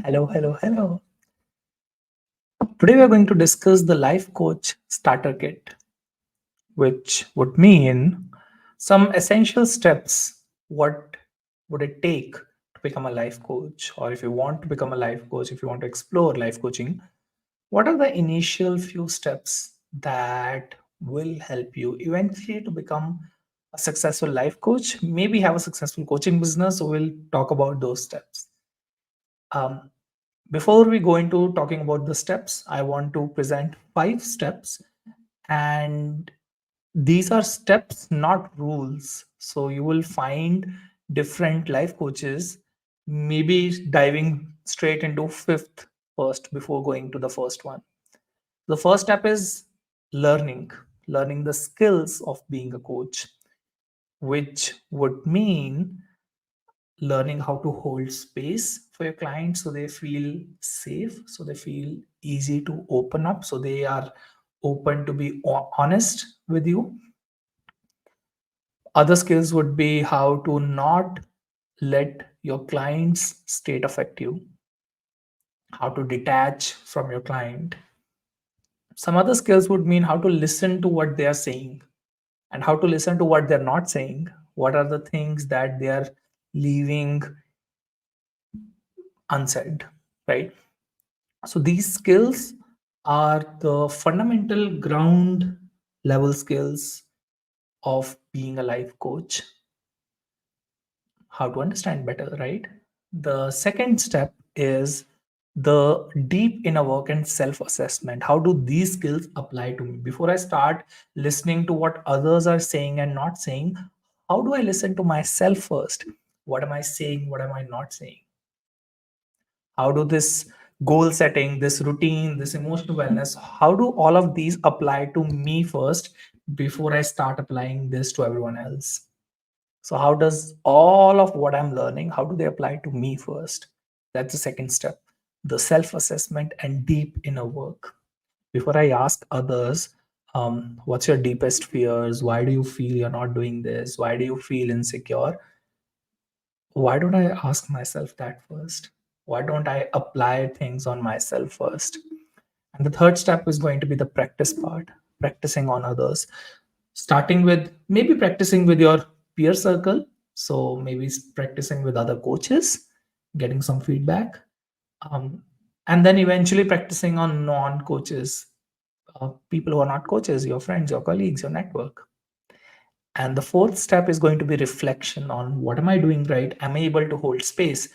Hello, hello, hello. Today we are going to discuss the Life Coach Starter Kit, which would mean some essential steps. What would it take to become a life coach? Or if you want to become a life coach, if you want to explore life coaching, what are the initial few steps that will help you eventually to become a successful life coach? Maybe have a successful coaching business. So we'll talk about those steps. Um, Before we go into talking about the steps, I want to present 5 steps, and these are steps, not rules. So you will find different life coaches maybe diving straight into fifth first before going to the first one. The first step is learning, learning the skills of being a coach, which would mean learning how to hold space for your clients so they feel safe, so they feel easy to open up, so they are open to be honest with you. Other skills would be how to not let your client's state affect you, how to detach from your client. Some other skills would mean how to listen to what they are saying and how to listen to what they're not saying. What are the things that they are leaving unsaid, right? So these skills are the fundamental ground level skills of being a life coach. How to understand better, right? The second step is the deep inner work and self assessment. How do these skills apply to me? Before I start listening to what others are saying and not saying, how do I listen to myself first? What am I saying? What am I not saying? How do this goal setting, this routine, this emotional wellness, how do all of these apply to me first before I start applying this to everyone else? So how does all of what I'm learning, how do they apply to me first? That's the second step, the self assessment and deep inner work. Before I ask others, what's your deepest fears? Why do you feel you're not doing this? Why do you feel insecure? Why don't I ask myself that first? Why don't I apply things on myself first? And the third step is going to be the practice part, practicing on others, starting with maybe practicing with your peer circle. So maybe practicing with other coaches, getting some feedback, um, and then eventually practicing on non coaches, people who are not coaches, your friends, your colleagues, your network. And the fourth step is going to be reflection on what am I doing right? Am I able to hold space?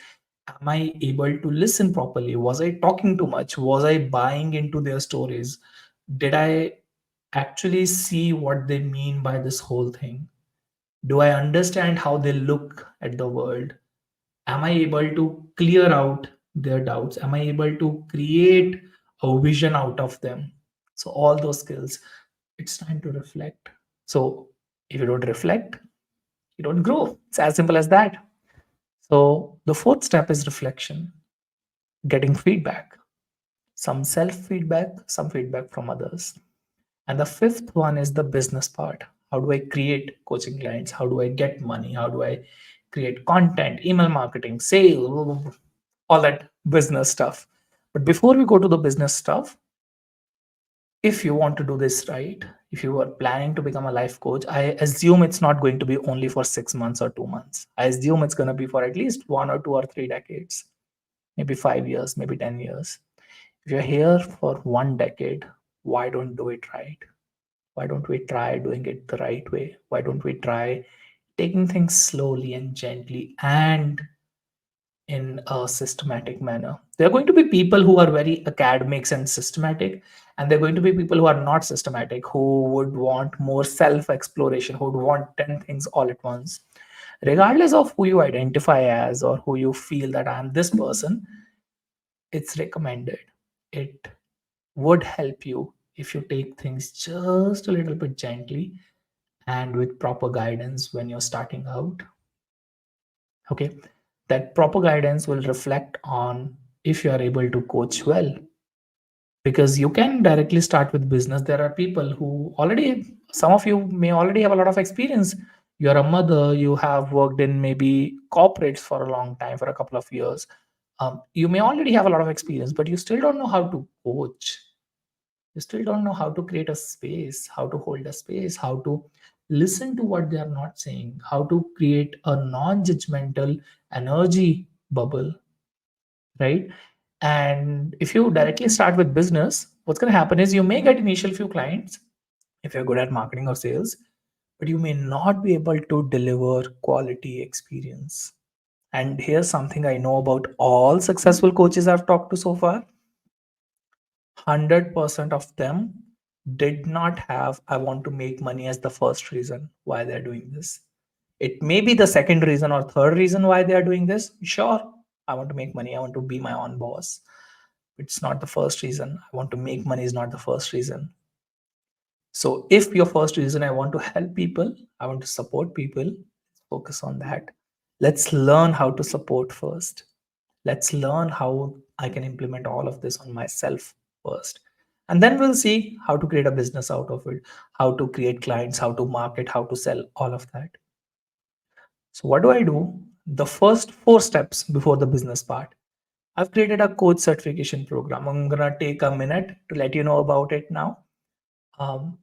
Am I able to listen properly? Was I talking too much? Was I buying into their stories? Did I actually see what they mean by this whole thing? Do I understand how they look at the world? Am I able to clear out their doubts? Am I able to create a vision out of them? So, all those skills, it's time to reflect. So, if you don't reflect, you don't grow. It's as simple as that. So, the fourth step is reflection, getting feedback, some self feedback, some feedback from others. And the fifth one is the business part. How do I create coaching clients? How do I get money? How do I create content, email marketing, sales, all that business stuff? But before we go to the business stuff, if you want to do this right, if you are planning to become a life coach, I assume it's not going to be only for 6 months or 2 months. I assume it's going to be for at least 1 or 2 or 3 decades, maybe 5 years, maybe 10 years. If you're here for 1 decade, why don't do it right? Why don't we try doing it the right way? Why don't we try taking things slowly and gently and in a systematic manner? There are going to be people who are very academics and systematic, and there are going to be people who are not systematic, who would want more self exploration, who would want 10 things all at once. Regardless of who you identify as or who you feel that I am this person, it's recommended. It would help you if you take things just a little bit gently and with proper guidance when you're starting out. Okay, that proper guidance will reflect on if you are able to coach well, because you can directly start with business. There are people who already, some of you may already have a lot of experience You're a mother, you have worked in maybe corporates for a long time, for a couple of years. You may already have a lot of experience, but you still don't know how to coach. You still don't know how to create a space, how to hold a space, how to listen to what they are not saying, how to create a non judgmental energy bubble, right? And if you directly start with business, what's going to happen is you may get initial few clients if you're good at marketing or sales, but you may not be able to deliver quality experience. And here's something I know about all successful coaches I've talked to so far: 100% of them did not have "I want to make money" as the first reason why they're doing this. It may be the second reason or third reason why they are doing this. Sure, I want to make money, I want to be my own boss. It's not the first reason. I want to make money is not the first reason. So if your first reason, I want to help people, I want to support people, let's focus on that. Let's learn how to support first. Let's learn how I can implement all of this on myself first. And then we'll see how to create a business out of it, how to create clients, how to market, how to sell, all of that. So, what do I do? The first four steps before the business part. I've created a coach certification program. I'm gonna take a minute to let you know about it now. Um,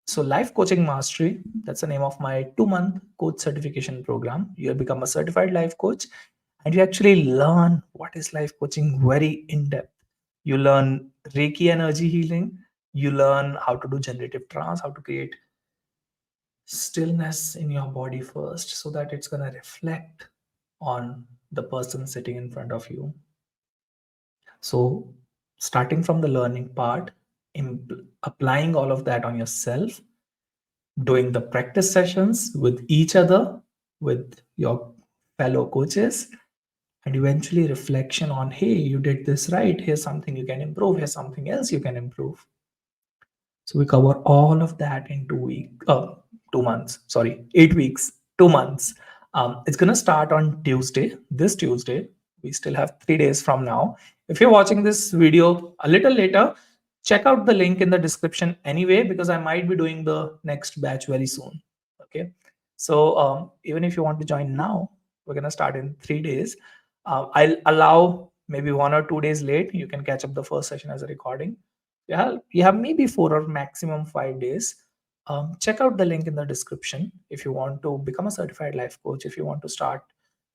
so, Life Coaching Mastery, that's the name of my 2-month coach certification program. You'll become a certified life coach and you actually learn what is life coaching very in depth. You learn Reiki energy healing, you learn how to do generative trance, how to create stillness in your body first so that it's going to reflect on the person sitting in front of you. So, starting from the learning part, applying all of that on yourself, doing the practice sessions with each other, with your fellow coaches, and eventually reflection on, hey, you did this right, here's something you can improve, here's something else you can improve. So we cover all of that in 2 months, sorry, 8 weeks, 2 months. It's going to start on Tuesday, this Tuesday. We still have 3 days from now. If you're watching this video a little later, check out the link in the description anyway, because I might be doing the next batch very soon. Okay. So even if you want to join now, we're going to start in 3 days. I'll allow maybe 1 or 2 days late. You can catch up the first session as a recording. Yeah, you have maybe 4 or maximum 5 days. Check out the link in the description if you want to become a certified life coach, if you want to start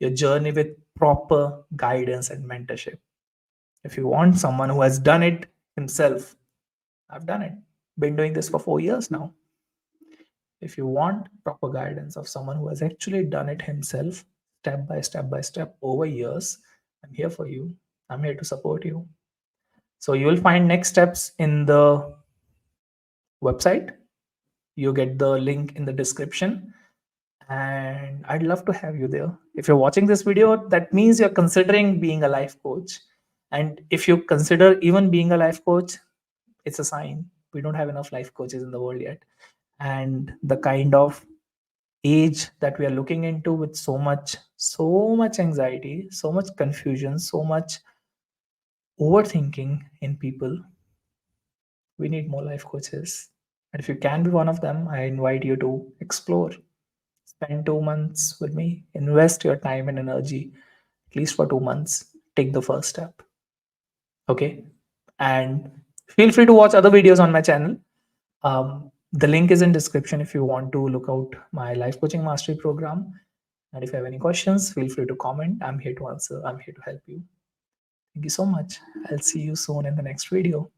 your journey with proper guidance and mentorship. If you want someone who has done it himself, I've done it, been doing this for 4 years now. If you want proper guidance of someone who has actually done it himself, step by step over years, I'm here for you. I'm here to support you. So you will find next steps in the website. You get the link in the description. And I'd love to have you there. If you're watching this video, that means you're considering being a life coach. And if you consider even being a life coach, it's a sign. We don't have enough life coaches in the world yet. And the kind of age that we are looking into, with so much anxiety, so much confusion, so much overthinking in people, we need more life coaches. And if you can be one of them, I invite you to explore. Spend 2 months with me, invest your time and energy, at least for 2 months. Take the first step. Okay. And feel free to watch other videos on my channel. The link is in description if you want to look out my life coaching mastery program. And if you have any questions, feel free to comment. I'm here to answer. I'm here to help you. Thank you so much. I'll see you soon in the next video.